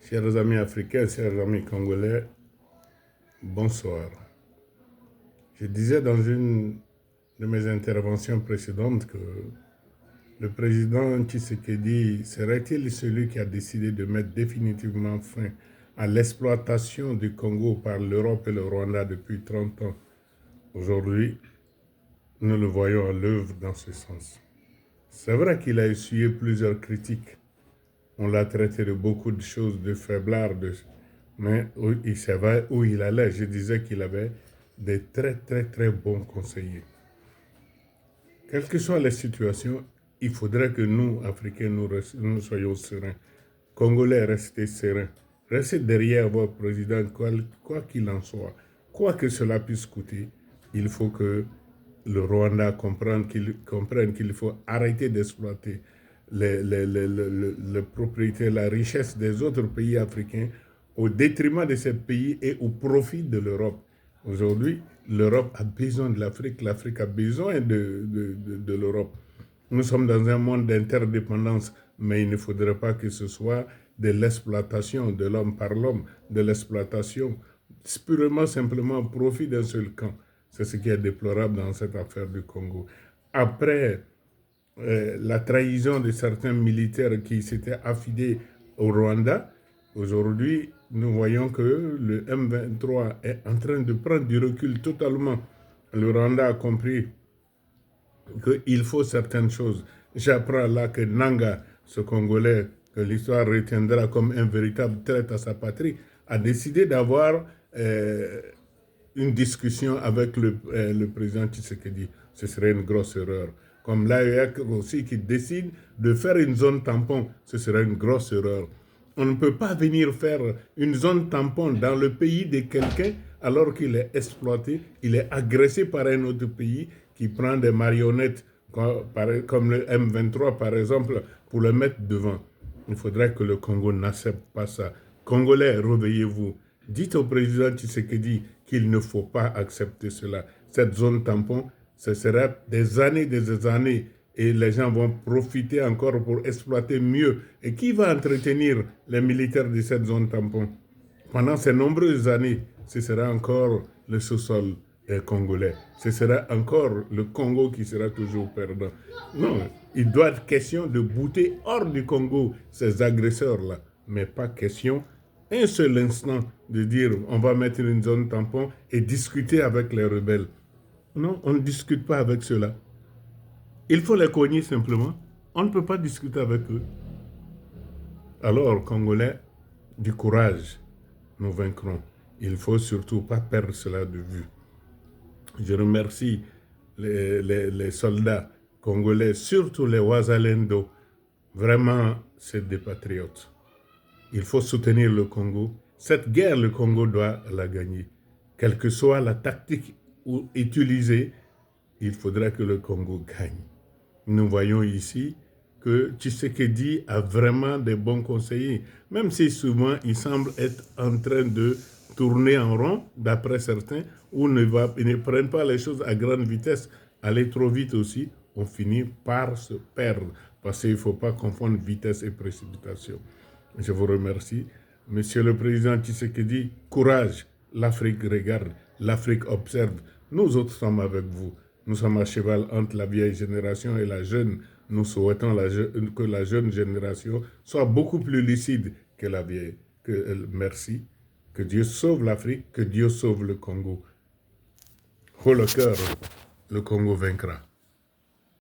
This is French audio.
Chers amis africains, chers amis congolais, bonsoir. Je disais dans une de mes interventions précédentes que le président Tshisekedi serait-il celui qui a décidé de mettre définitivement fin à l'exploitation du Congo par l'Europe et le Rwanda depuis 30 ans. Aujourd'hui, nous le voyons à l'œuvre dans ce sens. C'est vrai qu'il a essuyé plusieurs critiques. On l'a traité de beaucoup de choses, de faiblard, mais il savait où il allait. Je disais qu'il avait des très bons conseillers. Quelles que soient les situations, il faudrait que nous, Africains, nous soyons sereins. Congolais, restez sereins. Restez derrière votre président, quoi qu'il en soit. Quoi que cela puisse coûter, il faut que le Rwanda comprenne qu'il faut arrêter d'exploiter les propriétés, la richesse des autres pays africains au détriment de ces pays et au profit de l'Europe. Aujourd'hui, l'Europe a besoin de l'Afrique, l'Afrique a besoin de l'Europe. Nous sommes dans un monde d'interdépendance, mais il ne faudrait pas que ce soit de l'exploitation de l'homme par l'homme, de l'exploitation purement simplement au profit d'un seul camp. C'est ce qui est déplorable dans cette affaire du Congo. Après la trahison de certains militaires qui s'étaient affidés au Rwanda, aujourd'hui, nous voyons que le M23 est en train de prendre du recul totalement. Le Rwanda a compris qu'il faut certaines choses. J'apprends là que Nanga, ce Congolais, que l'histoire retiendra comme un véritable traître à sa patrie, a décidé d'avoir une discussion avec le président Tshisekedi. Ce serait une grosse erreur. Comme l'AEC aussi qui décide de faire une zone tampon, ce serait une grosse erreur. On ne peut pas venir faire une zone tampon dans le pays de quelqu'un alors qu'il est exploité, il est agressé par un autre pays qui prend des marionnettes comme le M23 par exemple pour le mettre devant. Il faudrait que le Congo n'accepte pas ça. Congolais, réveillez-vous. Dites au président Tshisekedi qu'il ne faut pas accepter cela. Cette zone tampon, ce sera des années et les gens vont profiter encore pour exploiter mieux. Et qui va entretenir les militaires de cette zone tampon? Pendant ces nombreuses années, ce sera encore le sous-sol congolais. Ce sera encore le Congo qui sera toujours perdant. Non, il doit être question de bouter hors du Congo ces agresseurs-là, mais pas question un seul instant de dire on va mettre une zone tampon et discuter avec les rebelles. Non, on ne discute pas avec ceux-là. Il faut les cogner simplement. On ne peut pas discuter avec eux. Alors, Congolais, du courage, nous vaincrons. Il ne faut surtout pas perdre cela de vue. Je remercie les soldats congolais, surtout les Wazalendo. Vraiment, c'est des patriotes. Il faut soutenir le Congo. Cette guerre, le Congo doit la gagner. Quelle que soit la tactique utilisée, il faudra que le Congo gagne. Nous voyons ici que Tshisekedi a vraiment des bons conseillers, même si souvent il semble être en train de tourner en rond, d'après certains, ou ils ne prennent pas les choses à grande vitesse. Aller trop vite aussi, on finit par se perdre, parce qu'il ne faut pas confondre vitesse et précipitation. Je vous remercie. Monsieur le Président Tshisekedi, courage. L'Afrique regarde, l'Afrique observe. Nous autres sommes avec vous. Nous sommes à cheval entre la vieille génération et la jeune. Nous souhaitons que la jeune génération soit beaucoup plus lucide que la vieille. Merci. Que Dieu sauve l'Afrique, que Dieu sauve le Congo. Haut le cœur, le Congo vaincra.